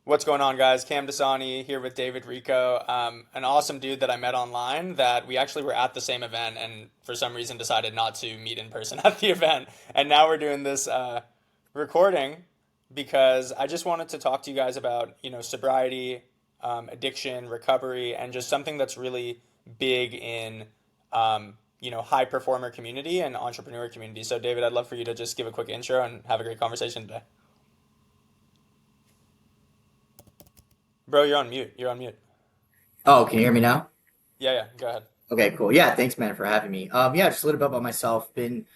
What's going on, guys? Cam Dasani here with David Rico, an awesome dude that I met online that we actually were at the same event and for some reason decided not to meet in person at the event. And now we're doing this recording because I just wanted to talk to you guys about, sobriety, addiction, recovery, and just something that's really big in, high performer community and entrepreneur community. So, David, I'd love for you to just give a quick intro and have a great conversation today. Bro, you're on mute. You're on mute. Oh, can you hear me now? Yeah, yeah, go ahead. Okay, cool. Yeah, thanks, man, for having me. Yeah, just a little bit about myself. Been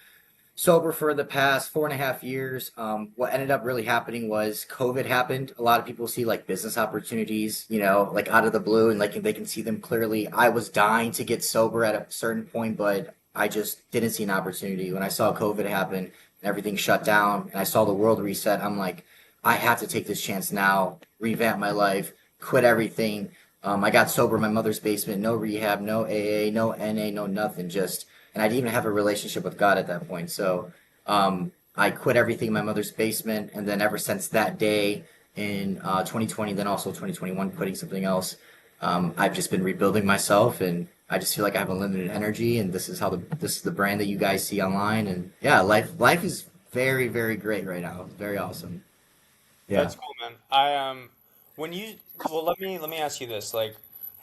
sober for the past 4.5 years. What ended up really happening was COVID happened. A lot of people see like business opportunities, like out of the blue, and like they can see them clearly. I was dying to get sober at a certain point, but I just didn't see an opportunity. When I saw COVID happen and everything shut down, and I saw the world reset, I'm like, I have to take this chance now, revamp my life, quit everything. I got sober in my mother's basement, no rehab, no AA, no NA, no nothing, just and I didn't even have a relationship with God at that point. So I quit everything in my mother's basement, and then ever since that day in 2020, then also 2021, quitting something else, I've just been rebuilding myself, and I just feel like I have unlimited energy, and this is the brand that you guys see online, and yeah, life is very very great right now. It's very awesome. Yeah. That's cool, man. When you well, let me ask you this. Like,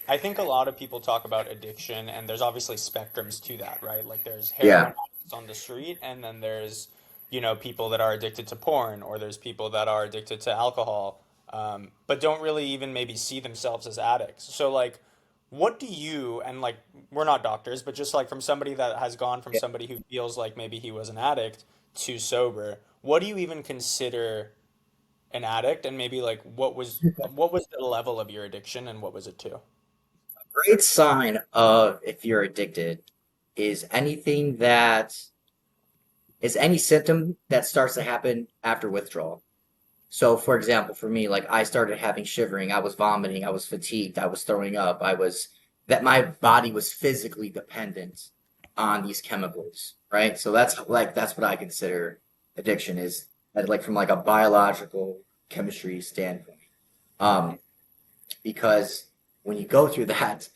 I think a lot of people talk about addiction, and there's obviously spectrums to that, right? Like, there's Yeah. heroin addicts on the street, and then there's, people that are addicted to porn, or there's people that are addicted to alcohol, but don't really even maybe see themselves as addicts. So, like, what do you, and like, we're not doctors, but just like from somebody that has gone from Yeah. somebody who feels like maybe he was an addict to sober, what do you even consider an addict, and maybe like what was the level of your addiction and what was it to? Great sign of if you're addicted is anything that is any symptom that starts to happen after withdrawal. So, for example, for me, like I started having shivering, I was vomiting, I was fatigued, I was throwing up, that my body was physically dependent on these chemicals, right? So that's what I consider addiction is like from like a biological chemistry standpoint. Um, because when you go through that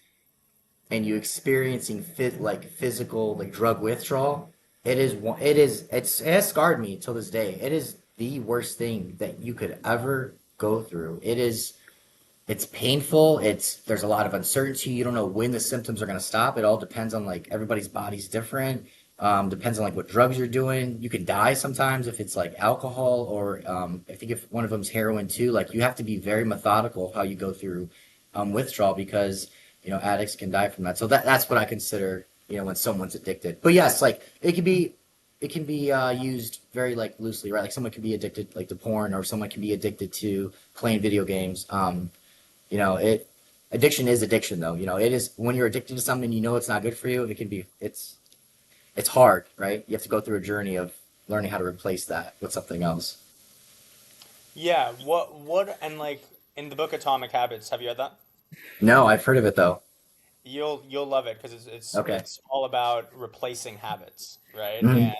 and you experiencing physical like drug withdrawal, it has scarred me till this day. It is the worst thing that you could ever go through. It's painful. There's a lot of uncertainty. You don't know when the symptoms are going to stop. It all depends on like everybody's body's different. Depends on like what drugs you're doing. You can die sometimes if it's like alcohol or I think if one of them's heroin too. Like you have to be very methodical of how you go through withdrawal because addicts can die from that. So that's what I consider when someone's addicted. But yes, like it can be used very like loosely, right? Like someone can be addicted like to porn, or someone can be addicted to playing video games. It addiction is addiction though. It is when you're addicted to something, it's not good for you. It's hard, right? You have to go through a journey of learning how to replace that with something else. Yeah, what and like in the book Atomic Habits, have you read that? No, I've heard of it though. You'll love it because it's Okay. it's all about replacing habits, right? Mhm.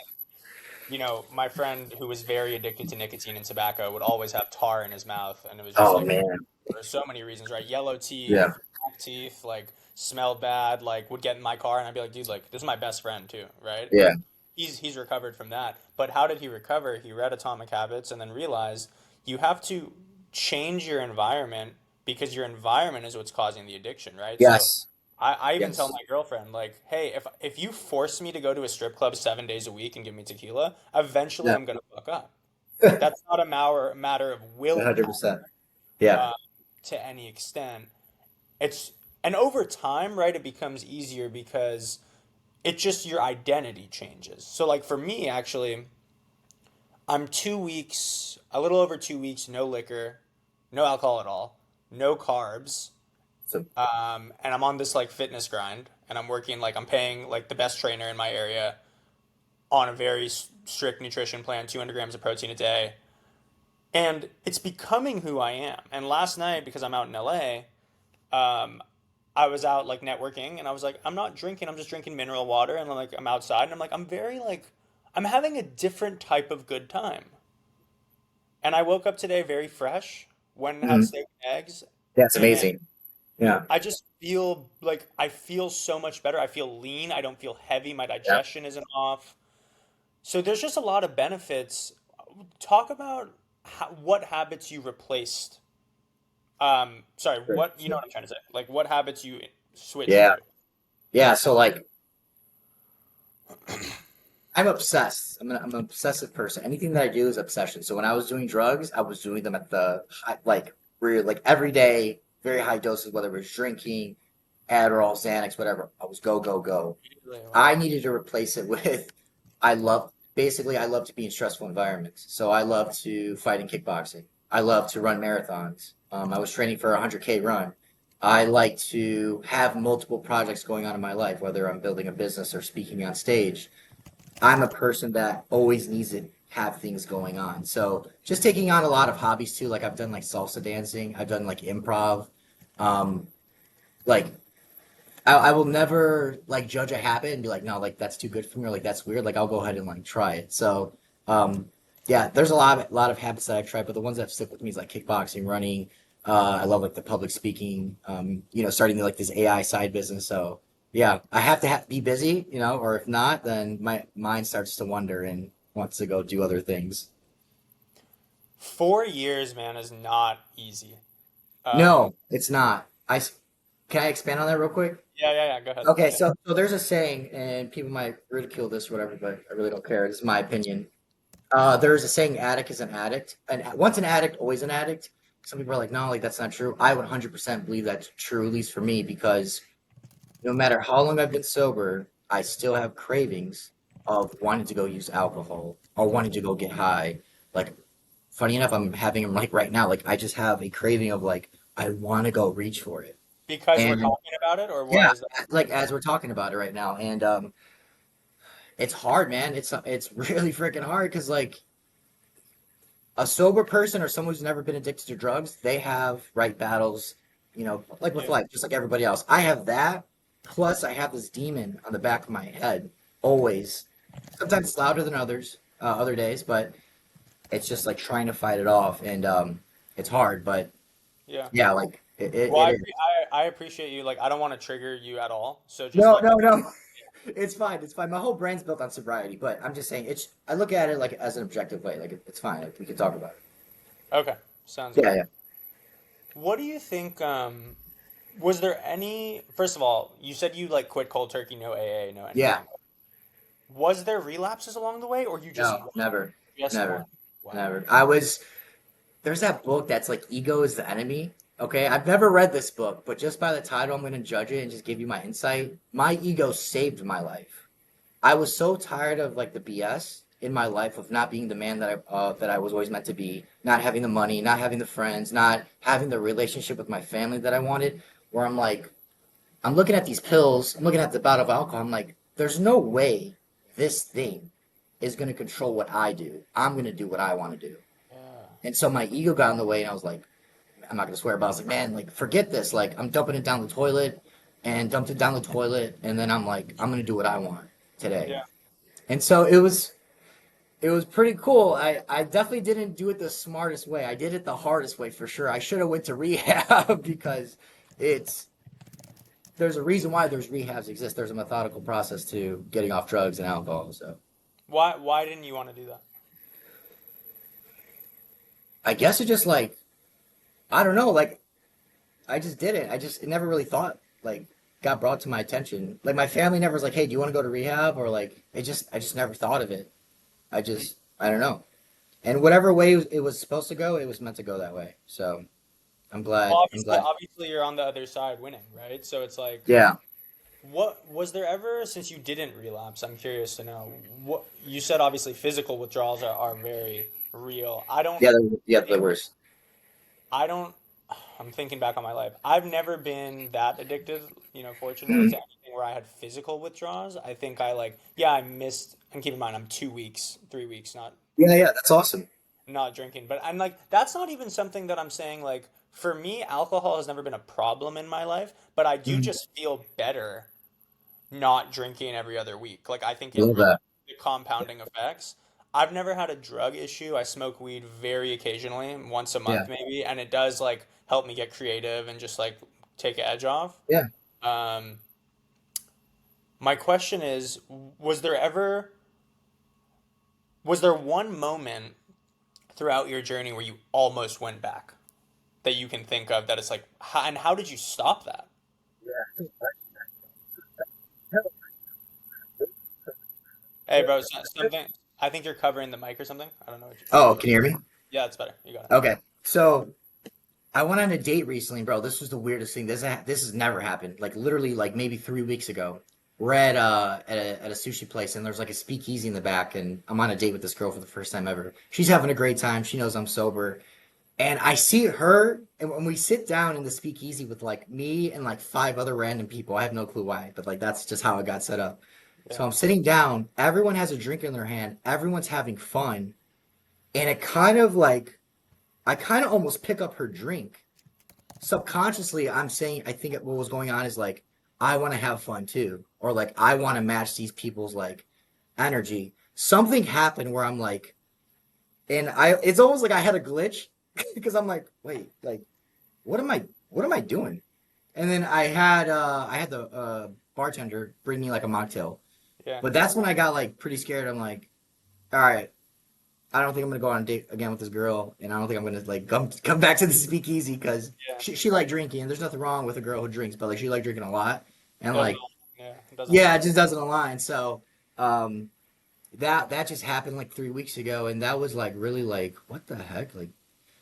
And my friend who was very addicted to nicotine and tobacco would always have tar in his mouth, and it was just Oh like man. for so many reasons, right? Yellow teeth, Yeah. black teeth, like smelled bad, like would get in my car and I'd be like, dude, like this is my best friend too, right? Yeah. And he's recovered from that. But how did he recover? He read Atomic Habits and then realized you have to change your environment because your environment is what's causing the addiction, right? So Yes. I even tell Yes. my girlfriend, like, hey, if you force me to go to a strip club 7 days a week and give me tequila, eventually Yeah. I'm gonna fuck up. Like that's not a matter of 100%. willpower Yeah. uh, to any extent. It's and over time, right, it becomes easier because it just your identity changes. So like for me, actually, I'm 2 weeks, a little over 2 weeks, no liquor, no alcohol at all, no carbs, So and I'm on this like fitness grind, and I'm working like I'm paying like the best trainer in my area on a very strict nutrition plan, 200 grams of protein a day, and it's becoming who I am. And last night, because I'm out in LA, um, I was out like networking and I was like, I'm not drinking, I'm just drinking mineral water and I'm outside and I'm like, I'm very like, I'm having a different type of good time. And I woke up today very fresh. when I have Mhm. steak and eggs, That's and amazing. Yeah. I just feel like I feel so much better. I feel lean. I don't feel heavy. My Yeah. digestion isn't off. So there's just a lot of benefits. Talk about what habits you replaced. Sorry, Sure. what you know what I'm trying to say? Like what habits you switched Yeah. to? Yeah. So like I'm obsessed. I'm an obsessive person. Anything that I do is obsession. So when I was doing drugs, I was doing them at the high, like real like every day, very high doses, whether it was drinking, Adderall, Xanax, whatever. I was go, go, go. Really? I Wow. needed to replace it with I love basically I love to be in stressful environments. So I love to fight in kickboxing. I love to run marathons. I was training for a 100K run. I like to have multiple projects going on in my life, whether I'm building a business or speaking on stage. I'm a person that always needs to have things going on. So just taking on a lot of hobbies too. Like I've done like salsa dancing. I've done like improv. Um, like I will never like judge a habit and be like, no, like that's too good for me or like that's weird. Like I'll go ahead and like try it. So um, yeah, there's lot of habits that I've tried, but the ones that stick with me is like kickboxing, running. I love like the public speaking. Starting like this AI side business. So yeah, I have to be busy, or if not, then my mind starts to wander and wants to go do other things. 4 years, man, is not easy. Um, No, it's not. Can I expand on that real quick? yeah, yeah, yeah. Go ahead. Okay, so there's a saying, and people might ridicule this or whatever, but I really don't care. This is my opinion. There's a saying, addict is an addict. And once an addict, always an addict. Some people are like, no, like that's not true. I would 100% believe that's true, at least for me, because no matter how long I've been sober, I still have cravings of wanting to go use alcohol or wanting to go get high. Like, funny enough, I'm having them like right now. Like, I just have a craving of like, I want to go reach for it. Because we're And talking about it, or why yeah, is that? like as we're talking about it right now, and it's hard, man. It's really freaking hard because like a sober person or someone who's never been addicted to drugs, they have right battles, like with Yeah, life, just like everybody else. I have that, plus I have this demon on the back of my head always. Sometimes it's louder than other days, but it's just like trying to fight it off, and it's hard, but yeah. yeah, like Well, it is. I appreciate you. Like, I don't want to trigger you at all. So just No, like, no, no. It's fine. It's fine. My whole brain's built on sobriety, but I'm just saying it's. I look at it like as an objective way. Like it's fine. Like, we can talk about it. okay, sounds Yeah, good. yeah. What do you think? Was there any? First of all, you said you like quit cold turkey, no AA, no Yeah. anything. Was there relapses along the way, or you just No, never, just one? never, Wow. never. There's that book that's like Ego is the Enemy. Okay, I've never read this book, but just by the title, I'm going to judge it and just give you my insight. My ego saved my life. I was so tired of like the BS in my life of not being the man that I was always meant to be, not having the money, not having the friends, not having the relationship with my family that I wanted. Where I'm like, I'm looking at these pills, I'm looking at the bottle of alcohol. I'm like, there's no way this thing is going to control what I do. I'm going to do what I want to do. Yeah. And so my ego got in the way, and I was like, I'm not going to swear, but I was like, man, like, forget this. Like, I'm dumping it down the toilet and dumped it down the toilet. And then I'm like, I'm going to do what I want today. Yeah. And so it was pretty cool. I definitely didn't do it the smartest way. I did it the hardest way for sure. I should have went to rehab because it's there's a reason why there's rehabs exist. There's a methodical process to getting off drugs and alcohol. So Why didn't you want to do that? I guess it just like I don't know, like I just did it. I just it never really thought like got brought to my attention. Like my family never was like, "Hey, do you want to go to rehab?" Or like I just never thought of it. I don't know. And whatever way it was supposed to go, it was meant to go that way. So I'm Well, glad. I'm glad. obviously you're on the other side winning, right? So it's like, Yeah. what was there ever since you didn't relapse? I'm curious to know. What you said, obviously physical withdrawals are very real. Yeah, the worst. I don't, I'm thinking back on my life. I've never been that addicted, fortunately, to Mhm. anything where I had physical withdrawals. I think I like, yeah, I missed, and keep in mind, I'm 2 weeks, 3 weeks, Yeah, yeah, that's awesome. not drinking. But I'm like, that's not even something that I'm saying. Like, for me, alcohol has never been a problem in my life, but I do Mhm. just feel better not drinking every other week. Like, I think Love that. the compounding effects. I've never had a drug issue. I smoke weed very occasionally, once a Yeah. month maybe, and it does like help me get creative and just like take edge off. Yeah. Um, my question is, was there ever was there one moment throughout your journey where you almost went back that you can think of that it's like, and how did you stop that? Hey, bro, something. I think you're covering the mic or something. I don't know what you're. Oh, can you hear me? Yeah, it's better. You got it. Okay. So I went on a date recently, bro. This was the weirdest thing. This has never happened. Like literally, like maybe 3 weeks ago. We're at a sushi place, and there's like a speakeasy in the back, and I'm on a date with this girl for the first time ever. She's having a great time. She knows I'm sober, and I see her, and when we sit down in the speakeasy with like me and like five other random people, I have no clue why, but like that's just how it got set up. Yeah. So I'm sitting down. Everyone has a drink in their hand. Everyone's having fun, and it kind of like I kind of almost pick up her drink subconsciously. I'm saying I think what was going on is like I want to have fun too, or like I want to match these people's like energy. Something happened where I'm like, and I it's almost like I had a glitch because I'm like, wait, like what am I doing? And then I had the bartender bring me like a mocktail, Yeah. but that's when I got like pretty scared. I'm like, all right, I don't think I'm gonna go on a date again with this girl, and I don't think I'm gonna like come back to the speakeasy because Yeah. she liked drinking, and there's nothing wrong with a girl who drinks, but like she liked drinking a lot, and Doesn't. like Yeah. It doesn't yeah, align. it just doesn't align. So um, that just happened like 3 weeks ago, and that was like really like what the heck, like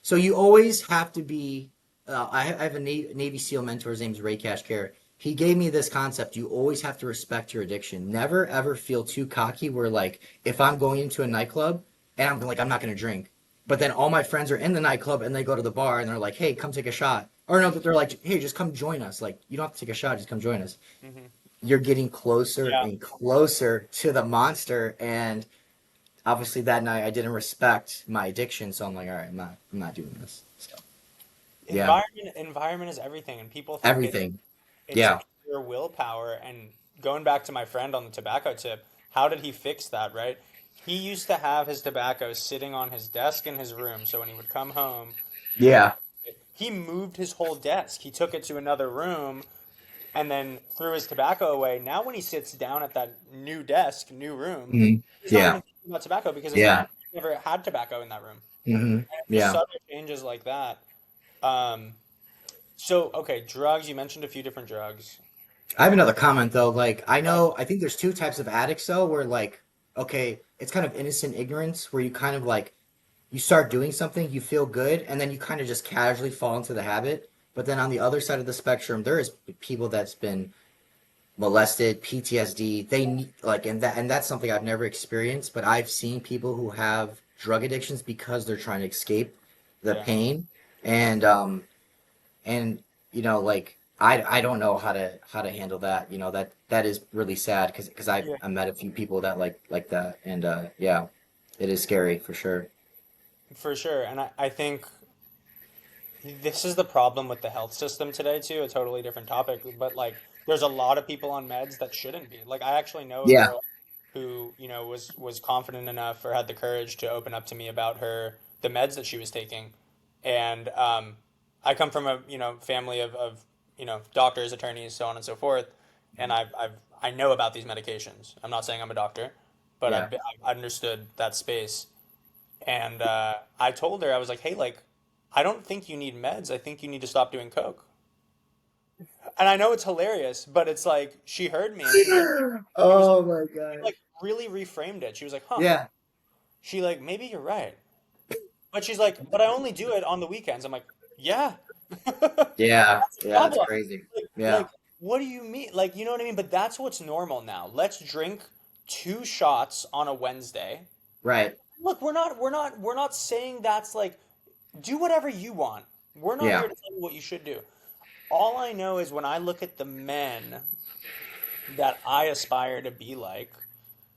so you always have to be. I have a Navy SEAL mentor. His name's Ray Cashcare. He gave me this concept. You always have to respect your addiction. Never ever feel too cocky. Where like if I'm going into a nightclub and I'm like I'm not gonna drink, but then all my friends are in the nightclub and they go to the bar and they're like, hey, come take a shot. Or no, they're like, hey, just come join us. Like you don't have to take a shot. Just come join us. Hmm. You're getting closer Yeah. and closer to the monster, and obviously that night I didn't respect my addiction, so I'm like, all right, I'm not doing this. So yeah, Environment is everything, and people think everything. it's Yeah, pure willpower. And going back to my friend on the tobacco tip, how did he fix that, right? He used to have his tobacco sitting on his desk in his room, so when he would come home, he would. yeah, He moved his whole desk. He took it to another room and then threw his tobacco away. Now, when he sits down at that new desk, new room, hmm, he's not yeah, even thinking about tobacco because his yeah, memory never had tobacco in that room. hmm, Just yeah. subtle changes like that. Um, so, okay, drugs. You mentioned a few different drugs. I have another comment though. Like I think there's two types of addicts though, where like okay, it's kind of innocent ignorance where you kind of like you start doing something, you feel good, and then you kind of just casually fall into the habit. But then on the other side of the spectrum, there is people that's been molested, PTSD. They need like and that's something I've never experienced, but I've seen people who have drug addictions because they're trying to escape the Yeah. pain, and and like I don't know how to handle that. That is really sad because Yeah. I met a few people that like that, and yeah, it is scary for sure. For sure. And I think this is the problem with the health system today too, a totally different topic, but like there's a lot of people on meds that shouldn't be. Like I actually know a Yeah. girl who, was confident enough or had the courage to open up to me about the meds that she was taking. And I come from a, family of, doctors, attorneys, so on and so forth, and I know about these medications. I'm not saying I'm a doctor, but Yeah. I've understood that space. And I told her, I was like, hey, like, I don't think you need meds. I think you need to stop doing coke. And I know it's hilarious, but it's like she heard me and she was Oh my God. like really reframed it. She was like, huh. Yeah. She like, maybe you're right. But she's like, but I only do it on the weekends. I'm like, yeah. Yeah. That's the Yeah. That's problem. crazy. Like, Yeah. what do you mean? Like, you know what I mean? But that's what's normal now. Let's drink 2 shots on a Wednesday. Right. Look, we're not saying that's like do whatever you want. We're not Yeah. here to tell you what you should do. All I know is when I look at the men that I aspire to be like,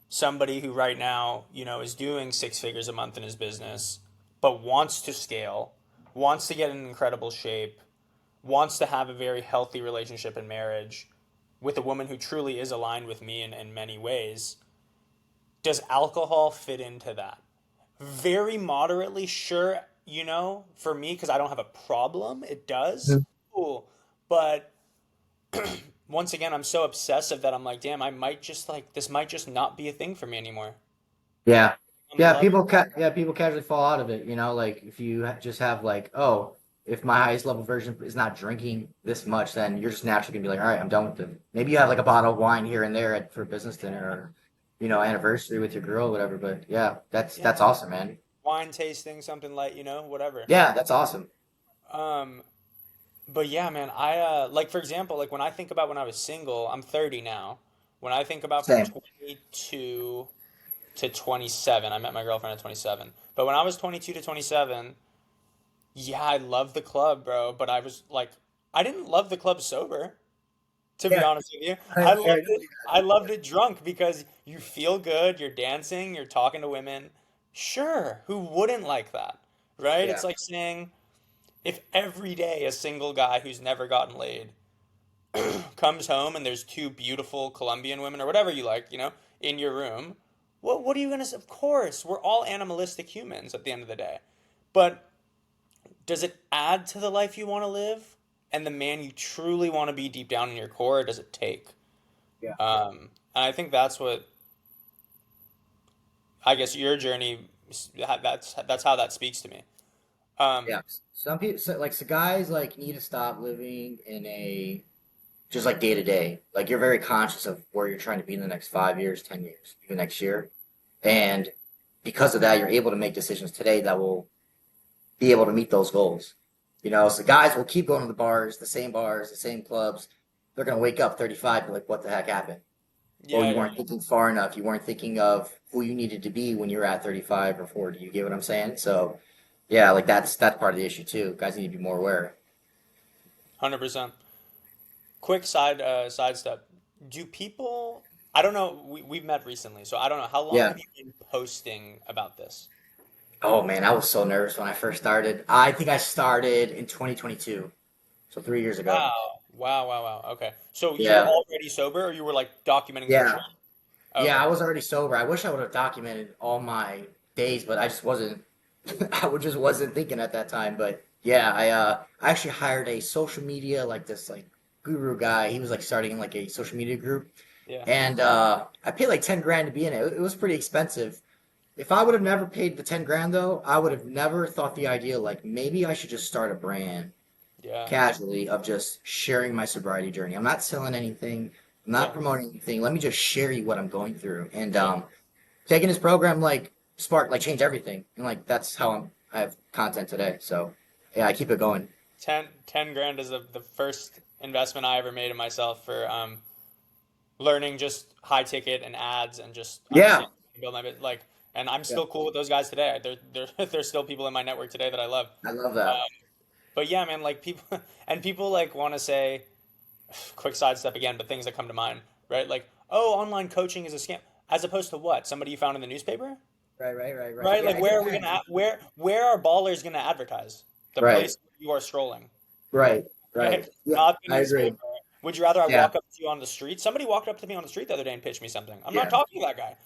somebody who right now, is doing 6 figures a month in his business, but wants to scale, wants to get in incredible shape, wants to have a very healthy relationship and marriage with a woman who truly is aligned with me in many ways. Does alcohol fit into that? Very moderately, sure, for me, because I don't have a problem, it does. Mhm. Cool. But once again, I'm so obsessive that I'm like, damn, I might just like, this might just not be a thing for me anymore. Yeah. I'm Yeah, loving. people casually fall out of it, like if you just have like, oh, if my highest level version is not drinking this much, then you're just naturally gonna be like, all right, I'm done with it. Maybe you have like a bottle of wine here and there for business dinner or, Yeah. anniversary with your girl, whatever. But yeah, Yeah, that's man. awesome, man. Wine tasting, something light, whatever. Yeah, that's awesome. Um, but yeah, man, like for example, like when I think about when I was single, I'm 30 now. When I think about from Same. 22 to 27, I met my girlfriend at 27. But when I was 22 to 27, yeah, I loved the club, bro, but I was like I didn't love the club sober, to be Yeah. honest with you. I, I I loved it. I loved it drunk because you feel good, you're dancing, you're talking to women. Sure, who wouldn't like that? Right? It's yeah. like saying if every day a single guy who's never gotten laid comes home and there's two beautiful Colombian women or whatever you like, in your room, what are you gonna say? Of course, we're all animalistic humans at the end of the day. But does it add to the life you want to live and the man you truly want to be deep down in your core, or does it take? Yeah. And I think that's what I guess your journey. That's how that speaks to me. Um, Yeah. Some people, so guys, like need to stop living in a just like day to day. Like you're very conscious of where you're trying to be in the next 5 years, 10 years, even next year, and because of that, you're able to make decisions today that will be able to meet those goals. So guys will keep going to bars, the same clubs. They're gonna wake up 35, and be like, what the heck happened? Well, yeah, you yeah, weren't thinking far enough. You weren't thinking of who you needed to be when you were at 35 or 40. You get what I'm saying? So, yeah, like that's part of the issue too. Guys need to be more aware. 100%. Quick sidestep. Do people? I don't know. We've met recently, so I don't know. How long Yeah. have you been posting about this? Oh man, I was so nervous when I first started. I think I started in 2022, so 3 years ago. Wow, wow, wow, wow. Okay, so you were Yeah. already sober, or you were like documenting the Yeah. journey? Yeah, Okay, I was already sober. I wish I would have documented all my days, but I just wasn't. Just wasn't thinking at that time. But yeah, I actually hired a social media like this like guru guy. He was like starting like a social media group, yeah, and I paid like 10 grand to be in it. It was pretty expensive. If I would have never paid the 10 grand though, I would have never thought the idea like maybe I should just start a brand yeah, casually of just sharing my sobriety journey. I'm not selling anything. I'm not yeah, promoting anything. Let me just share you what I'm going through. And yeah. taking this program like spark like change everything. And like that's how I have content today. So yeah, I keep it going. 10 grand is the first investment I ever made in myself for learning just high ticket and ads and just Yeah. understanding how to build my bit like. And I'm Yeah. still cool with those guys today. There's still people in my network today that I love. I love that. But yeah, man, like people and people like want to say, quick sidestep again, but things that come to mind, right? Like, oh, online coaching is a scam, as opposed to what? Somebody you found in the newspaper, Right. right? Yeah, Like, it where are we depends. gonna where are ballers gonna advertise? The Right. place you are strolling, Right. Right. right? Yeah, Not the I agree. newspaper. Would you rather I Yeah. walk up to you on the street? Somebody walked up to me on the street the other day and pitched me something. I'm not Yeah. talking to that guy.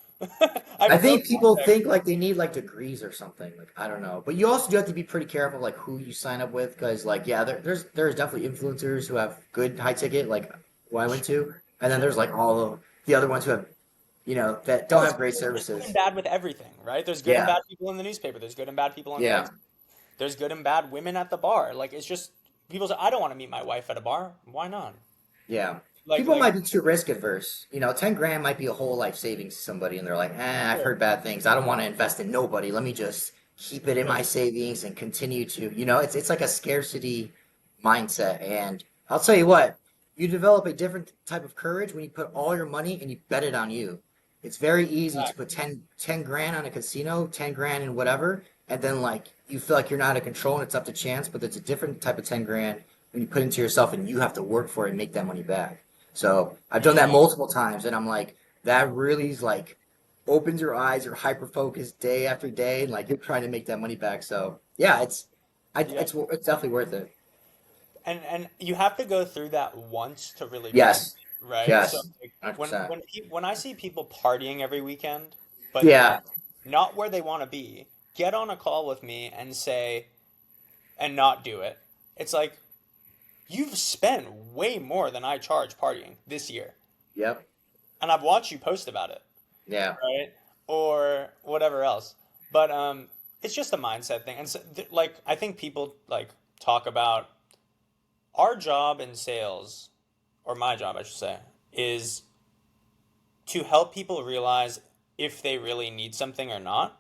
I I have no think people context. think like they need like degrees or something. Like I don't know, but you also do have to be pretty careful like who you sign up with because like yeah, there's definitely influencers who have good high ticket like who I went to, and then Sure. there's like all of the other ones who have that don't There's have great there's good and services. bad with everything, right? There's good and Yeah, bad people in the newspaper. There's good and bad people on yeah, drugs. There's good and bad women at the bar. Like it's just people say, I don't want to meet my wife at a bar. Why not? yeah. Like People like might be too risk adverse. 10 grand might be a whole life savings to somebody, and they're like, I've sure, heard bad things. I don't want to invest in nobody. Let me just keep it in sure. my savings and continue to, it's like a scarcity mindset. And I'll tell you what, you develop a different type of courage when you put all your money and you bet it on you. It's very easy to put Exactly. ten grand on a casino, 10 grand in whatever, and then like you feel like you're not in control and it's up to chance, but it's a different type of 10 grand when you put into yourself and you have to work for it and make that money back. So I've done that Yeah, multiple times, and I'm like, that really is like opens your eyes. You're hyper focused day after day, and like you're trying to make that money back. So yeah, yeah. it's definitely worth it. And you have to go through that once to really believe Yes, it, right? So yes, like, 100%. when I see people partying every weekend, but Yeah, not where they want to be, get on a call with me and say, and not do it. It's like, you've spent way more than I charge partying this year. Yep. And I've watched you post about it, Yeah. right? Or whatever else. But it's just a mindset thing. And so, like, I think people like talk about our job in sales, or my job, I should say, is to help people realize if they really need something or not,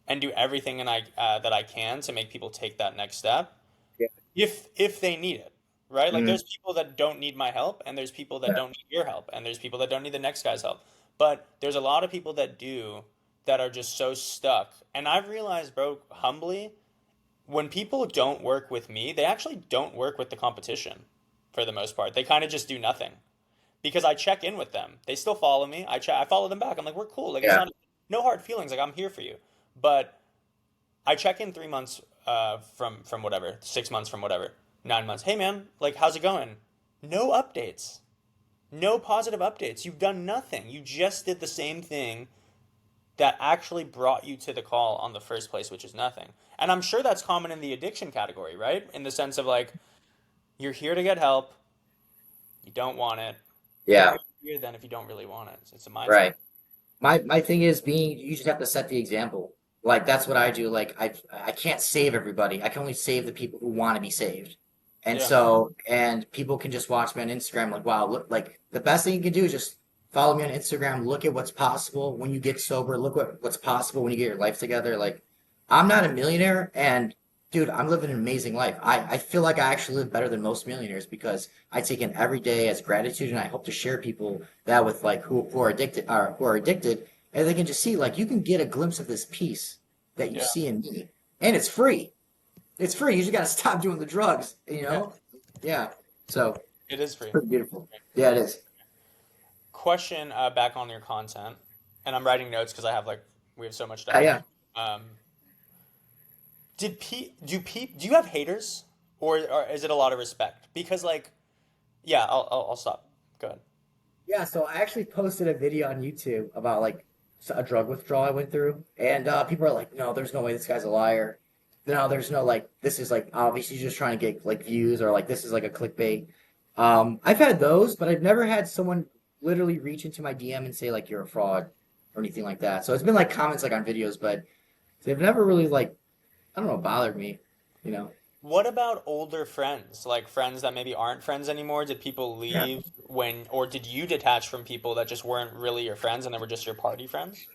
and do everything that I can to make people take that next step Yeah. if they need it, right? Like Mm, there's people that don't need my help, and there's people that don't need your help, and there's people that don't need the next guy's help. But there's a lot of people that do, that are just so stuck. And I've realized, bro, humbly, when people don't work with me, they actually don't work with the competition for the most part. They kind of just do nothing because I check in with them. They still follow me. I follow them back. I'm like, we're cool. Like it's yeah. not no hard feelings. Like I'm here for you. But I check in 3 months from whatever, 6 months from whatever, 9 months. Hey man, like how's it going? No updates. No positive updates. You've done nothing. You just did the same thing that actually brought you to the call on the first place, which is nothing. And I'm sure that's common in the addiction category, right? In the sense of like, you're here to get help, you don't want it. Why are Yeah. you here then if you don't really want it? It's a mindset. Right. My thing is being you just have to set the example. Like that's what I do. Like I can't save everybody. I can only save the people who want to be saved. And Yeah. so and people can just watch me on Instagram like wow, look like the best thing you can do is just follow me on Instagram, look at what's possible when you get sober, look what's possible when you get your life together. Like I'm not a millionaire and dude, I'm living an amazing life. I feel like I actually live better than most millionaires because I take in every day as gratitude and I hope to share people that with like who are addicted or who are addicted and they can just see like you can get a glimpse of this peace that you Yeah. see in me and it's free. It's free. You just got to stop doing the drugs, Yeah. Yeah. So It is it's free. pretty beautiful. Yeah, it is. Question back on your content, and I'm writing notes because I have like we have so much Yeah, stuff. yeah. Um, do you have haters, or is it a lot of respect? Because like, yeah, I'll stop. Go ahead. Yeah, so I actually posted a video on YouTube about like a drug withdrawal I went through, and people are like, "No, there's no way this guy's a liar. No, there's no like this is like obviously just trying to get like views or like this is like a clickbait." I've had those, but I've never had someone literally reach into my DM and say like you're a fraud or anything like that. So it's been like comments like on videos, but they've never really like I don't know bothered me, you know. What about older friends, like friends that maybe aren't friends anymore? Did people Yeah. leave when, or did you detach from people that just weren't really your friends and they were just your party friends?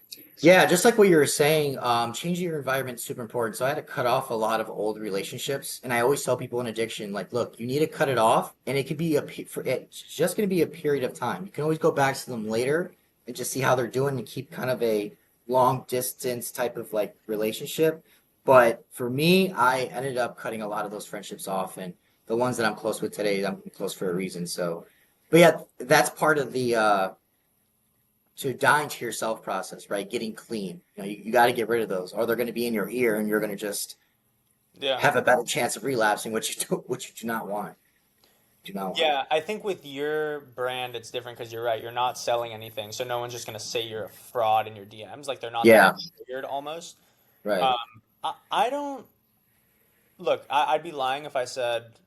Yeah, just like what you were saying, changing your environment is super important. So I had to cut off a lot of old relationships, and I always tell people in addiction, like, look, you need to cut it off, and it could be it's just going to be a period of time. You can always go back to them later and just see how they're doing and keep kind of a long distance type of like relationship. But for me, I ended up cutting a lot of those friendships off, and the ones that I'm close with today, I'm close for a reason. So, but yeah, that's part of the to dying to yourself process, right? Getting clean. You got to get rid of those, or they're going to be in your ear, and you're going to just Yeah. have a better chance of relapsing, which you do not want. Do not want. Yeah, I think with your brand, it's different because you're right. You're not selling anything, so no one's just gonna say you're a fraud in your DMs. Like they're not that Yeah, weird almost. right. Um, I don't look. I'd be lying if I said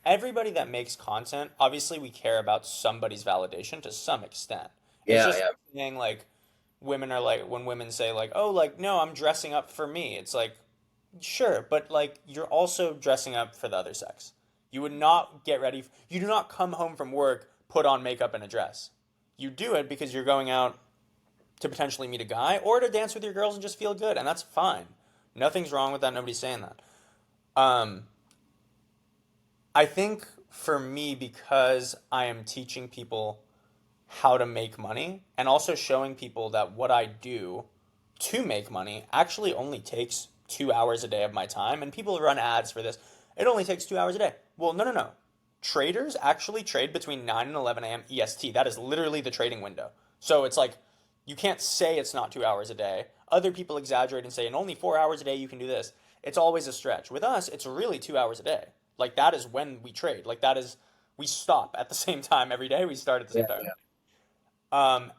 everybody that makes content. Obviously, we care about somebody's validation to some extent. It's Yeah, just yeah, saying like women are like when women say like, oh, like no, I'm dressing up for me. It's like sure, but like you're also dressing up for the other sex. You would not get ready. You do not come home from work, put on makeup and a dress. You do it because you're going out to potentially meet a guy or to dance with your girls and just feel good, and that's fine. Nothing's wrong with that. Nobody's saying that. Um, I think for me, because I am teaching people how to make money and also showing people that what I do to make money actually only takes 2 hours a day of my time. And people run ads for this. It only takes 2 hours a day. Well, no, no, no. Traders actually trade between 9 and 11 a.m. EST. That is literally the trading window. So it's like, you can't say it's not 2 hours a day. Other people exaggerate and say, in only 4 hours a day, you can do this. It's always a stretch. With us, it's really 2 hours a day. Like, that is when we trade. Like, that is, we stop at the same time every day. We start at the yeah, same time. yeah. Um,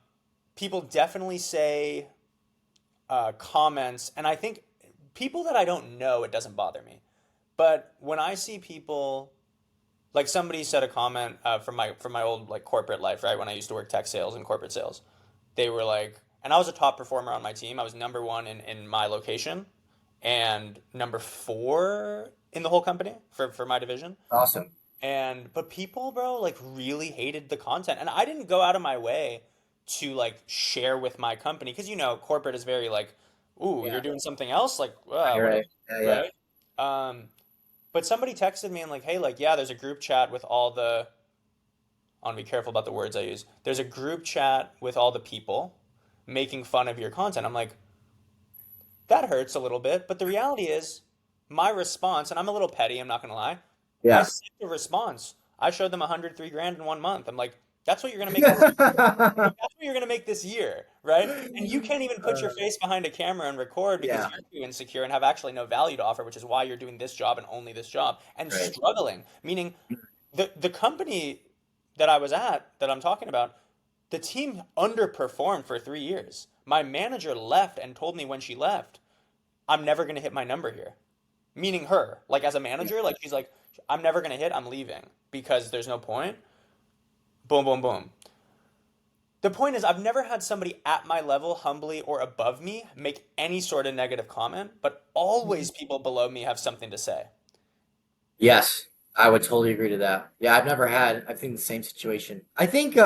People definitely say comments, and I think people that I don't know, it doesn't bother me. But when I see people, like somebody said a comment from my old like corporate life, right? When I used to work tech sales and corporate sales, they were like, and I was a top performer on my team. I was number one in my location and number four in the whole company for my division. Awesome. And but people, bro, like really hated the content, and I didn't go out of my way to like share with my company because corporate is very like, ooh, you're Yeah. doing something else, like, Right, what, right. Yeah, yeah. right? Um, but somebody texted me and like, hey, like, yeah, there's a group chat with all the. I want to be careful about the words I use. There's a group chat with all the people making fun of your content. I'm like, that hurts a little bit, but the reality is, my response, and I'm a little petty, I'm not gonna lie. I Yeah. sent a response. I showed them 103 grand in 1 month. I'm like, that's what you're gonna make this. Like, that's what you're gonna make this year, right? And you can't even put your Uh, face behind a camera and record because yeah, you're too insecure and have actually no value to offer, which is why you're doing this job and only this job and right. struggling. Meaning, the company that I was at that I'm talking about, the team underperformed for 3 years. My manager left and told me when she left, I'm never gonna hit my number here. Meaning her, like as a Yeah. manager, like she's like, I'm never gonna hit, I'm leaving because there's no point. Boom, boom, boom. The point is, I've never had somebody at my level, humbly or above me, make any sort of negative comment, but always people below me have something to say. Yes, I would totally agree to that. Yeah, I think the same situation. I think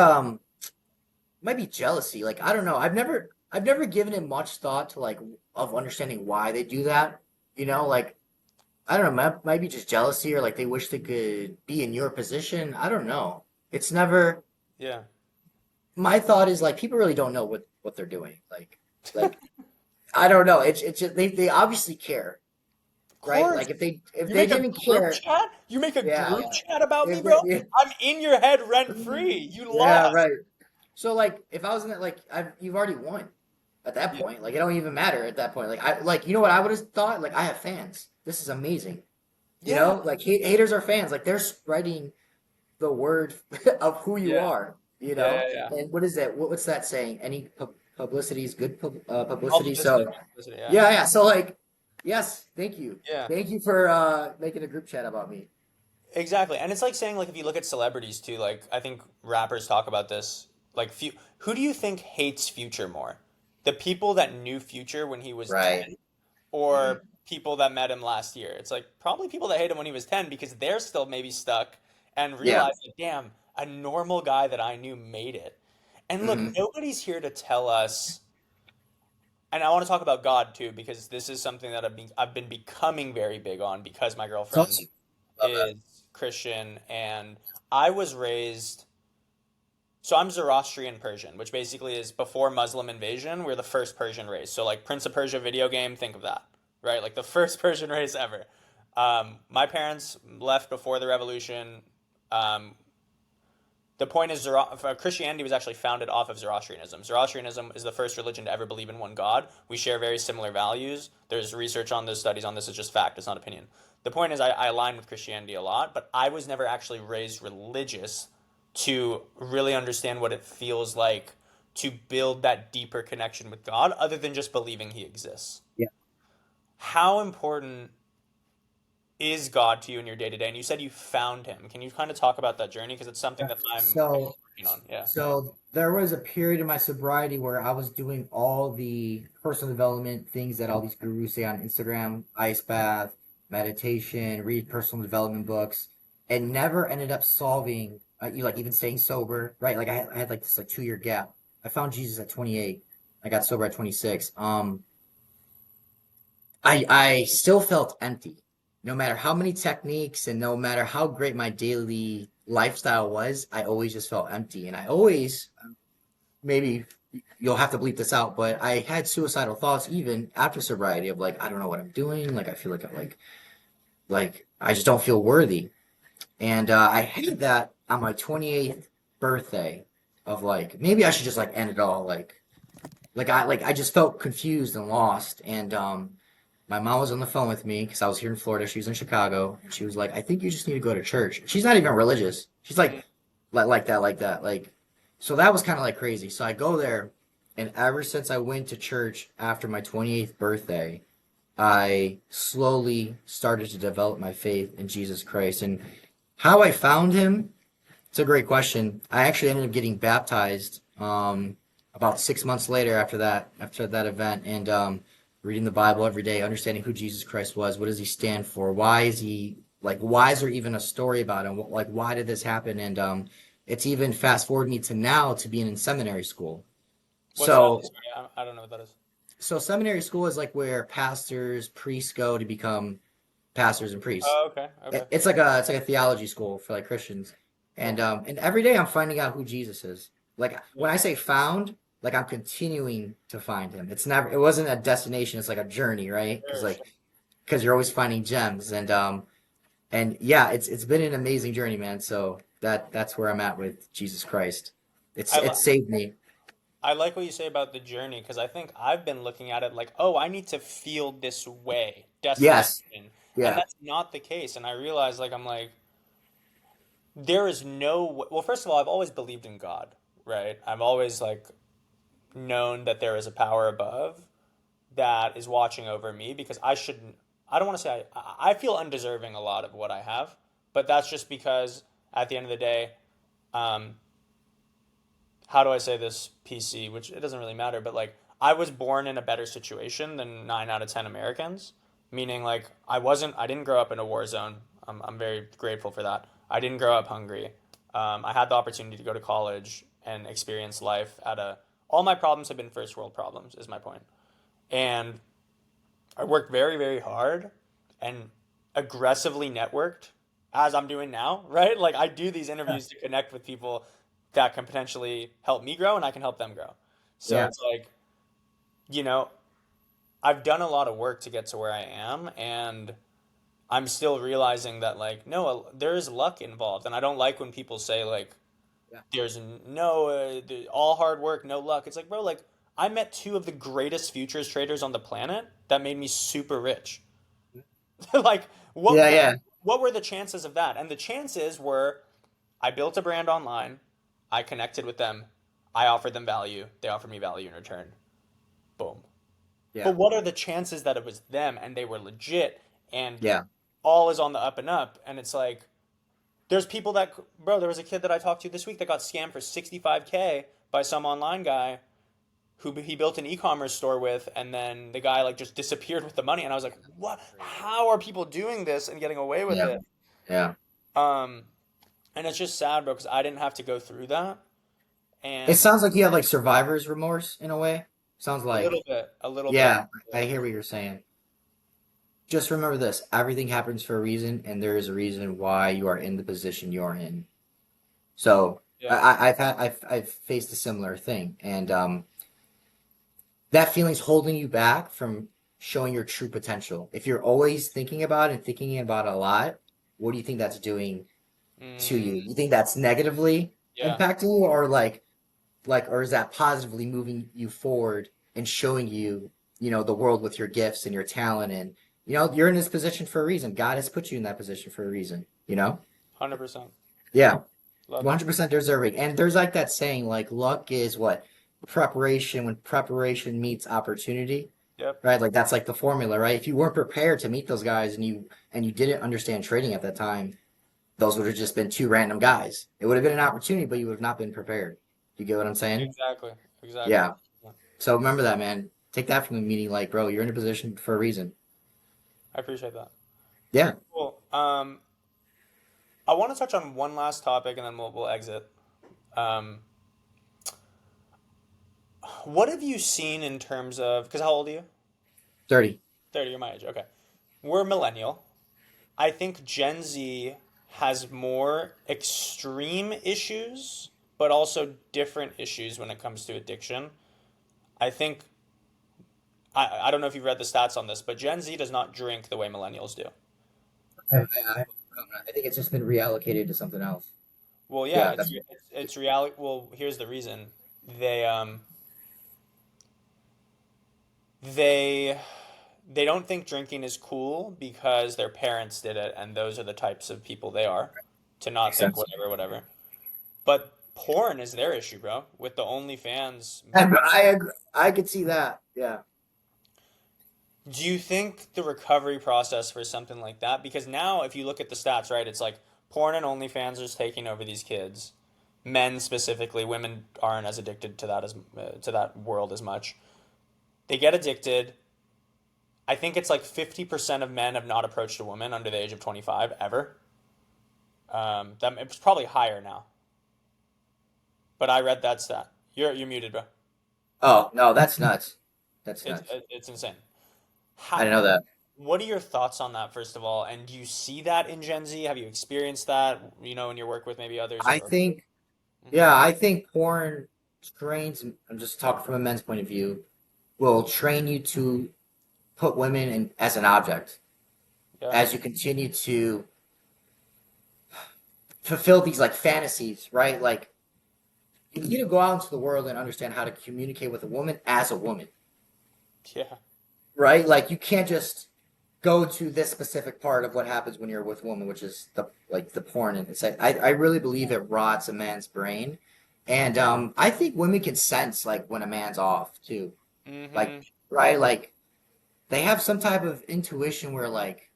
might be jealousy. Like I don't know. I've never given it much thought to like of understanding why they do that. Like I don't know, might be just jealousy or like they wish they could be in your position. I don't know. It's never Yeah. my thought is like people really don't know what they're doing. Like I don't know. It's just they obviously care, Of right? course. Like if You they make a didn't group care, chat? You make a yeah, group yeah. chat about me, If bro? they, I'm in your head rent free. You yeah, lost. right. So like if I was in it like you've already won at that Yeah. point. Like it don't even matter at that point. Like I like you know what I would have thought? Like I have fans. This is amazing. Yeah. Like haters are fans. Like they're spreading the word of who you Yeah. are, Yeah. Yeah. Yeah. And what is that? What's that saying? Any publicity is good All publicity. publicity. So, Publicity, yeah. yeah, yeah. So, like, yes, thank you. Yeah. Thank you for making a group chat about me. Exactly. And it's like saying like if you look at celebrities too, like I think rappers talk about this. Like who do you think hates Future more? The people that knew Future when he was Right. 10 Mhm. or people that met him last year? It's like probably people that hate him when he was 10 because they're still maybe stuck and Yeah. realize that damn, a normal guy that I knew made it. And look, Hmm. nobody's here to tell us, and I want to talk about God too because this is something that I've been becoming very big on because my It's girlfriend awesome. Love that. is Christian, and I was raised. So I'm Zoroastrian Persian, which basically is before Muslim invasion. We're the first Persian race. So like Prince of Persia video game, think of that, right? Like the first Persian race ever. My parents left before the revolution. Um, the point is, Christianity was actually founded off of Zoroastrianism. Zoroastrianism is the first religion to ever believe in one God. We share very similar values. There's research on this, studies on this. It's just fact. It's not opinion. The point is, I align with Christianity a lot, but I was never actually raised religious to really understand what it feels like to build that deeper connection with God, other than just believing He exists. Yeah. How important is God to you in your day to day? And you said you found Him. Can you kind of talk about that journey? Because it's something that I'm So, working on. Yeah. so there was a period in my sobriety where I was doing all the personal development things that all these gurus say on Instagram, ice bath, meditation, read personal development books, and never ended up solving, you like even staying sober, right? Like I had like this like 2 year gap. I found Jesus at 28. I got sober at 26. I still felt empty. No matter how many techniques and no matter how great my daily lifestyle was, I always just felt empty. And I always, maybe you'll have to bleep this out, but I had suicidal thoughts even after sobriety of like, I don't know what I'm doing. Like, I feel like I'm like, I just don't feel worthy. And I had that on my 28th birthday of like, maybe I should just like end it all. Like I just felt confused and lost. And my mom was on the phone with me because I was here in Florida. She was in Chicago, and she was like, "I think you just need to go to church." She's not even religious. She's like that, like that, like. So that was kind of like crazy. So I go there, and ever since I went to church after my 28th birthday, I slowly started to develop my faith in Jesus Christ. And how I found him, it's a great question. I actually ended up getting baptized about 6 months later after that event, and reading the Bible every day, understanding who Jesus Christ was, what does he stand for, why is he like, why is there even a story about him, like why did this happen, and it's even fast forward me to now to being in seminary school. What's that? So Sorry, I don't know what that is. so seminary school is like where pastors, priests go to become pastors and priests. Oh, okay, okay, It's like a theology school for like Christians. cool. And every day I'm finding out who Jesus is. Like Yeah, when I say found, like I'm continuing to find him. It wasn't a destination, it's like a journey, right? sure, sure. Because you're always finding gems and yeah, it's been an amazing journey, man. So that's where I'm at with Jesus Christ. I It li saved me. I like what you say about the journey because I think I've been looking at it like, oh, I need to feel this way, Yes. destination. And Yeah. that's not the case. And I realize, like, I'm like, there is no well, first of all, I've always believed in God, right? I've always, like, known that there is a power above that is watching over me because I don't want to say I feel undeserving a lot of what I have, but that's just because at the end of the day, um, how do I say this PC, which it doesn't really matter, but like I was born in a better situation than 9 out of 10 Americans, meaning like I didn't grow up in a war zone. I'm very grateful for that. I didn't grow up hungry. I had the opportunity to go to college and experience life all my problems have been first world problems, is my point. And I worked very, very hard and aggressively networked as I'm doing now, right? Like I do these interviews to connect with people that can potentially help me grow and I can help them grow. So Yeah. it's like, you know, I've done a lot of work to get to where I am and I'm still realizing that like no, there is luck involved and I don't like when people say like Yeah. there's no all hard work, no luck. It's like, bro, like I met two of the greatest futures traders on the planet that made me super rich. Like what Yeah, yeah. what were the chances of that? And the chances were I built a brand online, I connected with them, I offered them value, they offered me value in return. Boom. Yeah. But what are the chances that it was them and they were legit and Yeah. all is on the up and up? And it's like there's people that bro, there was a kid that I talked to this week that got scammed for 65K by some online guy who he built an e-commerce store with, and then the guy like just disappeared with the money, and I was like, "What? How are people doing this and getting away with Yeah. it?" Yeah. Um, and it's just sad, bro, because I didn't have to go through that, It and sounds like you have like survivor's remorse in a way. Sounds like, a little bit. yeah, I hear what you're saying. Just remember this, everything happens for a reason, and there is a reason why you are in the position you're in. So Yeah, I've faced a similar thing, and that feeling's holding you back from showing your true potential. If you're always thinking about it and thinking about it a lot, what do you think that's doing to you? mm, You think that's negatively yeah, impacting you, or or is that positively moving you forward and showing you, the world with your gifts and your talent, and you're in this position for a reason. God has put you in that position for a reason. 100%. Yeah, Love it. 100% deserving. And there's like that saying, like luck is what? Preparation, when preparation meets opportunity, Yep, right? Like that's like the formula, right? If you weren't prepared to meet those guys and you didn't understand trading at that time, those would have just been two random guys. It would have been an opportunity, but you would have not been prepared. You get what I'm saying? exactly, exactly. Yeah. So remember that, man. Take that from the meeting, like, bro, you're in a position for a reason. I appreciate that. Yeah. Cool. I want to touch on one last topic, and then we'll exit. Um, what have you seen in terms of? Because how old are you? 30. 30. You're my age. Okay. We're millennial. I think Gen Z has more extreme issues, but also different issues when it comes to addiction. I think, I don't know if you've read the stats on this, but Gen Z does not drink the way millennials do. I think it's just been reallocated to something else. Well, yeah, Yeah, that's it's reality. Well, here's the reason. They um they they don't think drinking is cool because their parents did it, and those are the types of people they are to not makes think sense. whatever, whatever. But porn is their issue, bro. With the OnlyFans, And I agree. I could see that. Yeah. Do you think the recovery process for something like that? Because now, if you look at the stats, right, it's like porn and OnlyFans is taking over these kids. Men specifically, women aren't as addicted to that as to that world as much. They get addicted. I think it's like 50% of men have not approached a woman under the age of 25 ever. That it's probably higher now, but I read that stat. You're muted, bro. Oh, no, that's nuts. That's nuts. It's insane. I How, didn't know that. what are your thoughts on that, first of all? And do you see that in Gen Z? Have you experienced that, in your work with maybe others I or think, Mhm. yeah, I think porn trains, I'm just talking from a men's point of view, will train you to put women in as an object Yeah. as you continue to fulfill these like fantasies, right? Like you need to go out into the world and understand how to communicate with a woman as a woman, Yeah. right? Like you can't just go to this specific part of what happens when you're with a woman, which is the porn, and it's like I really believe it rots a man's brain, and I think women can sense like when a man's off too, like Mm-hmm. right, like they have some type of intuition where like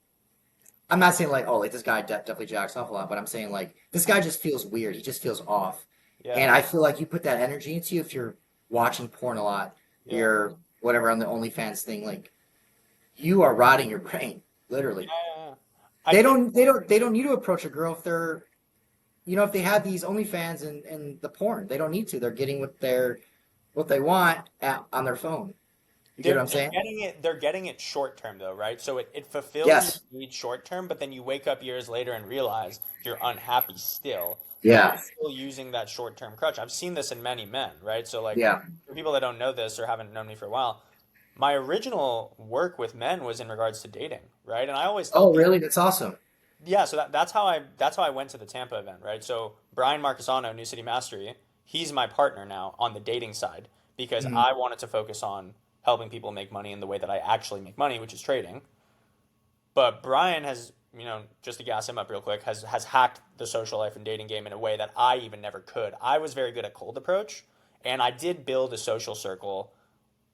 I'm not saying like oh like this guy definitely jacks off a lot, but I'm saying like this guy just feels weird, he just feels off, Yeah. and I feel like you put that energy into you if you're watching porn a lot, Yeah. you're whatever on the OnlyFans thing, like you are rotting your brain literally. Yeah. I think They don't need to approach a girl if they're if they have these OnlyFans and the porn. They don't need to. They're getting what they want on their phone. You get what I'm they're saying? getting it short term though, right? So it fulfills your Yes. need short term, but then you wake up years later and realize you're unhappy still, but you're Yeah. still using that short term crutch. I've seen this in many men, right? So like Yeah. for people that don't know this or haven't known me for a while, my original work with men was in regards to dating, right? And I always tell Oh, people, really? That's awesome. yeah, so that's how I went to the Tampa event, right? So Brian Marquesano, New City Mastery, he's my partner now on the dating side because Mhm. I wanted to focus on helping people make money in the way that I actually make money, which is trading. But Brian has, just to gas him up real quick, has hacked the social life and dating game in a way that I even never could. I was very good at cold approach, and I did build a social circle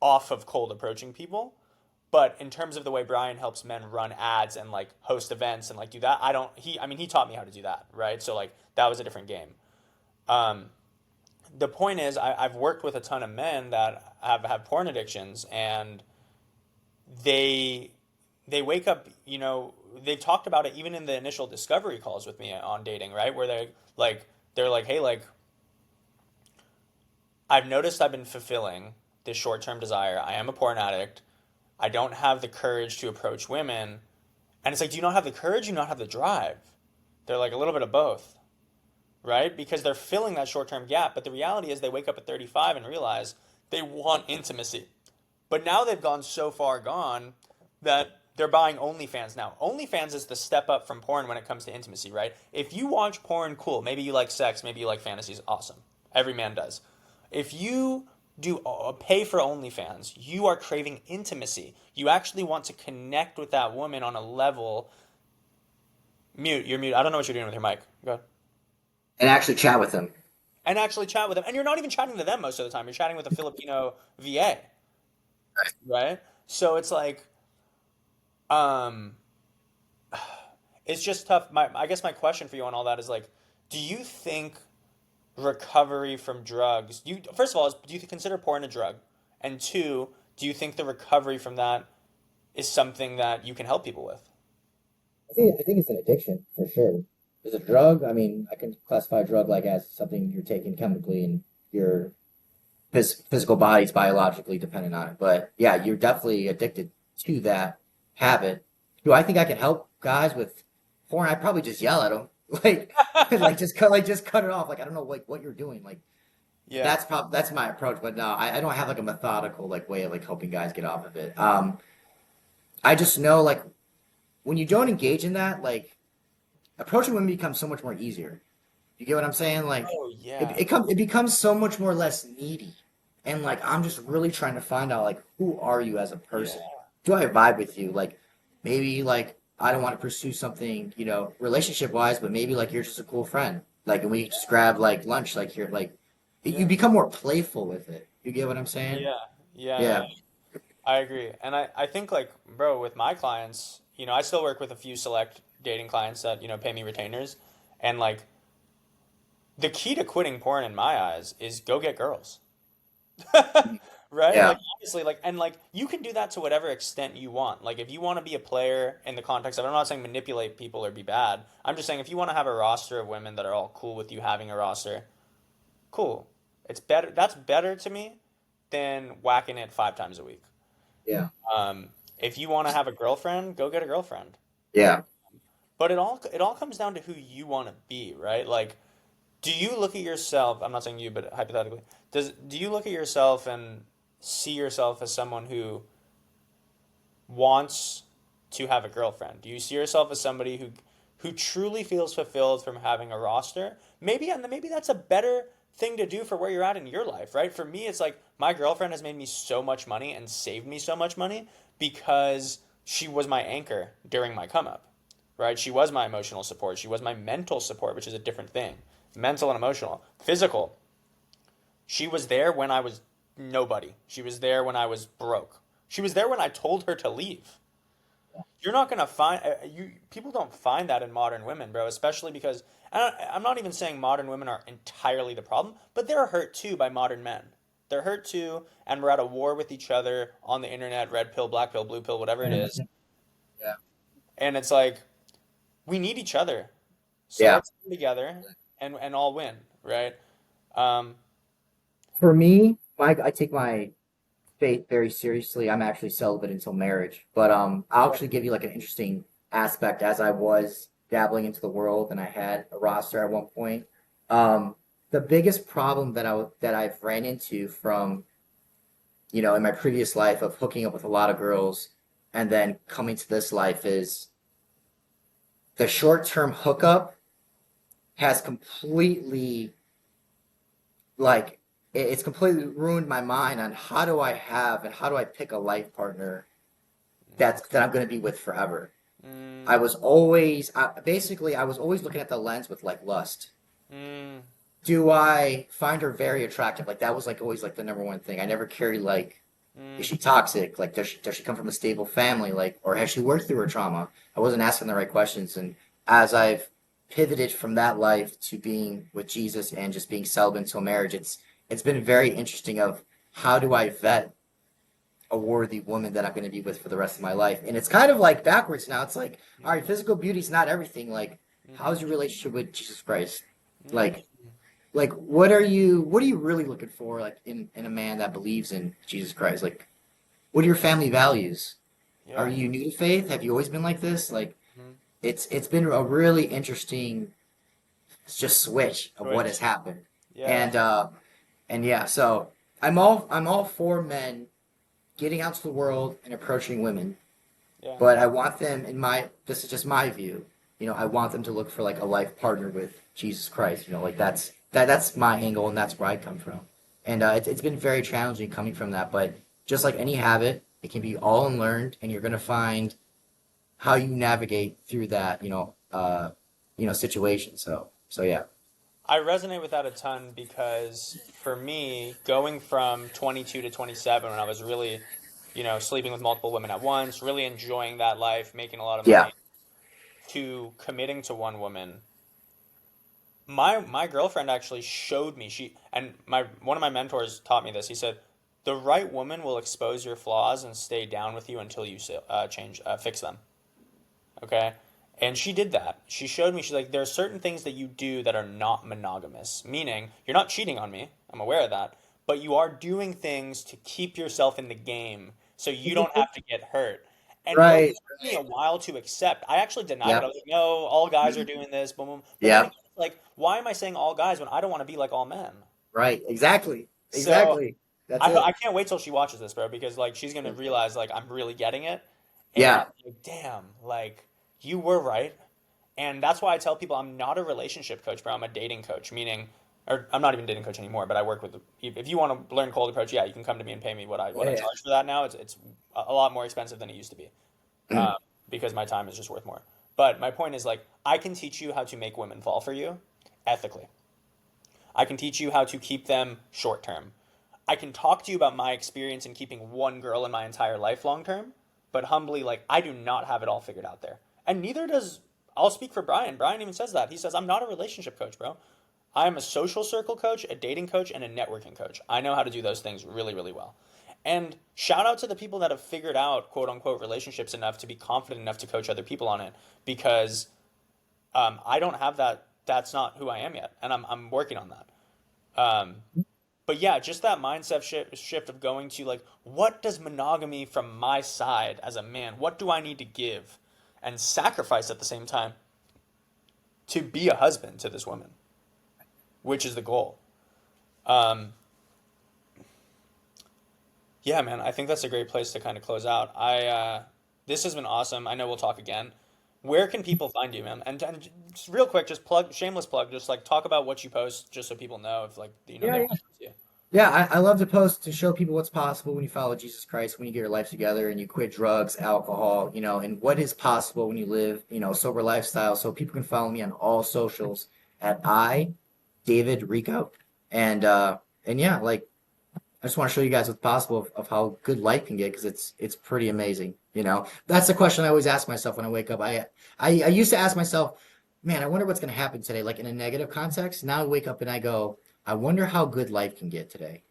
off of cold approaching people. But in terms of the way Brian helps men run ads and like host events and like do that, I don't. He taught me how to do that, right? So like that was a different game. Um, the point is, I've worked with a ton of men that have porn addictions, and they they wake up. They've talked about it even in the initial discovery calls with me on dating, right? Where they're like, hey, like I've noticed I've been fulfilling this short term desire. I am a porn addict. I don't have the courage to approach women. And it's like, do you not have the courage? Do you not have the drive? They're like a little bit of both, right? Because they're filling that short term gap. But the reality is they wake up at 35 and realize they want intimacy. But now they've gone so far gone that they're buying OnlyFans now. OnlyFans is the step up from porn when it comes to intimacy, right? If you watch porn, cool. Maybe you like sex, maybe you like fantasies, awesome. Every man does. If you do pay for OnlyFans, you are craving intimacy. You actually want to connect with that woman on a level. Mute, you're mute. I don't know what you're doing with your mic. Go ahead. And actually chat with them. And actually chat with them. And you're not even chatting to them most of the time. You're chatting with a Filipino VA, right? So it's like, um, it's just tough. I guess my question for you on all that is like, do you think recovery from drugs? First of all, do you consider porn a drug? And two, do you think the recovery from that is something that you can help people with? I think it's an addiction for sure. Is a drug? I mean, I can classify a drug like as something you're taking chemically and your physical body's biologically dependent on it. But yeah, you're definitely addicted to that habit. Do I think I can help guys with porn? I'd probably just yell at them, like, just cut it off. Like, I don't know, what you're doing. Like, Yeah. that's my approach. But no, I don't have like a methodical like way of like helping guys get off of it. I just know like when you don't engage in that, like approaching women becomes so much more easier. You get what I'm saying? Like Oh yeah. it becomes so much more less needy. And like I'm just really trying to find out like who are you as a Yeah. person? Do I vibe with you? Like maybe like I don't want to pursue something, relationship wise, but maybe like you're just a cool friend. Like and we just grab like lunch, like you're like you Yeah. become more playful with it. You get what I'm saying? Yeah. Yeah. Yeah. Yeah. I agree. And I think like, bro, with my clients, I still work with a few select dating clients that, pay me retainers. And like the key to quitting porn in my eyes is go get girls. Right? Yeah, Like honestly, like and like you can do that to whatever extent you want. Like if you want to be a player in the context of, I'm not saying manipulate people or be bad. I'm just saying if you want to have a roster of women that are all cool with you having a roster, cool. It's better. That's better to me than whacking it 5 times a week. yeah, If you want to have a girlfriend, go get a girlfriend. yeah. But it all comes down to who you want to be, right? Like, do you look at yourself? I'm not saying you, but hypothetically, do you look at yourself and see yourself as someone who wants to have a girlfriend? Do you see yourself as somebody who truly feels fulfilled from having a roster? Maybe that's a better thing to do for where you're at in your life, right? For me, it's like my girlfriend has made me so much money and saved me so much money because she was my anchor during my come up, right? She was my emotional support. She was my mental support, which is a different thing. Mental and emotional. Physical. She was there when I was nobody. She was there when I was broke. She was there when I told her to leave. You're not gonna find you. People don't find that in modern women, bro. Especially because I'm not even saying modern women are entirely the problem, but they're hurt too by modern men. They're hurt too, and we're at a war with each other on the internet, red pill, black pill, blue pill, whatever it is. Yeah. And it's like we need each other, so Yeah. let's come together and all win, right? Um, For me, I take my faith very seriously. I'm actually celibate until marriage, but I'll actually give you like an interesting aspect as I was dabbling into the world and I had a roster at one point. Um, the biggest problem that I've ran into from in my previous life of hooking up with a lot of girls and then coming to this life is the short term hookup has completely like it's completely ruined my mind on how do I have and how do I pick a life partner that I'm going to be with forever. I mm, was always basically I was always looking at the lens with like lust. mm, Do I find her very attractive? Like that was like always like the number one thing. I never carried like is mm, she toxic? Like does she come from a stable family? Like or has she worked through her trauma? I wasn't asking the right questions. And as I've pivoted from that life to being with Jesus and just being celibate until marriage, it's been very interesting of how do I vet a worthy woman that I'm going to be with for the rest of my life. And it's kind of like backwards now. It's like, all right, mm, physical beauty's not everything. Like, how's mm, your relationship with Jesus Christ? mm. Like, like what are you really looking for like in a man that believes in Jesus Christ? Like, what are your family values? Are Yeah. you new to faith? Have you always been like this? Like, Mm. it's been a really interesting just switch of what has Switch. happened. Yeah. And and yeah, so I'm all for men getting out to the world and approaching women, Yeah. but I want them this is just my view. I want them to look for like a life partner with Jesus Christ. Like that's my angle and that's where I come from. And it's been very challenging coming from that, but just like any habit, it can be all unlearned, and you're gonna find how you navigate through that, situation. So yeah, I resonate with that a ton because for me, going from 22 to 27 when I was really, sleeping with multiple women at once, really enjoying that life, making a lot of yeah, money, to committing to one woman, my girlfriend actually showed me and my one of my mentors taught me this. He said, "The right woman will expose your flaws and stay down with you until you fix them." Okay. And she did that. She showed me, she's like, there are certain things that you do that are not monogamous, meaning you're not cheating on me. I'm aware of that. But you are doing things to keep yourself in the game so you don't have to get hurt. And bro, it right, took me a while to accept. I actually denied it. I yep, was like, no, all guys are doing this, boom, boom. But then yep, again, it's like, why am I saying all guys when I don't want to be like all men? right, exactly, So exactly. That's I it. can't wait till she watches this, bro, because like she's gonna realize like I'm really getting it. And Yeah, like, damn, like you were right. And that's why I tell people I'm not a relationship coach, bro. I'm a dating coach, meaning, or I'm not even dating coach anymore. But I work with. If you want to learn cold approach, yeah, you can come to me and pay me what I yeah, charge for that now. It's a lot more expensive than it used to be, yeah. because my time is just worth more. But my point is like I can teach you how to make women fall for you ethically. I can teach you how to keep them short term. I can talk to you about my experience in keeping one girl in my entire life long term, but humbly, like, I do not have it all figured out there. And neither does, I'll speak for Brian. Brian even says that. He says, I'm not a relationship coach, bro. I am a social circle coach, a dating coach, and a networking coach. I know how to do those things really, really well. And shout out to the people that have figured out quote unquote relationships enough to be confident enough to coach other people on it because I don't have that. That's not who I am yet. And I'm working on that. But yeah, just that mindset shift of going to like, what does monogamy from my side as a man, what do I need to give and sacrifice at the same time to be a husband to this woman, which is the goal. Um, yeah, man, I think that's a great place to kind of close out. This has been awesome. I know we'll talk again. Where can people find you, man? And just real quick, just plug, shameless plug, just like talk about what you post, just so people know if like Yeah, they yeah. want to see you. Yeah, I love to post to show people what's possible when you follow Jesus Christ, when you get your life together and you quit drugs, alcohol, and what is possible when you live, sober lifestyle. So people can follow me on all socials at David Rico. And yeah, like I just want to show you guys what's possible of how good life can get because it's pretty amazing. That's the question I always ask myself when I wake up. I used to ask myself, man, I wonder what's going to happen today, like in a negative context. Now I wake up and I go, I wonder how good life can get today.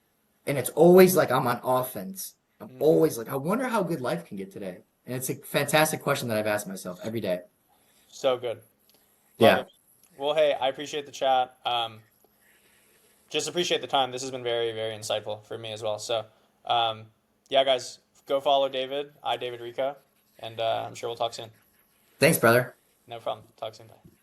And it's always like I'm on offense. I'm Mm, always like, I wonder how good life can get today. And it's a fantastic question that I've asked myself every day. so good. Love Yeah. it. Well, hey, I appreciate the chat. Just appreciate the time. This has been very, very insightful for me as well. So, um, yeah, guys, go follow David, David Rico, and I'm sure we'll talk soon. Thanks, brother. No problem. Talk soon. Bye.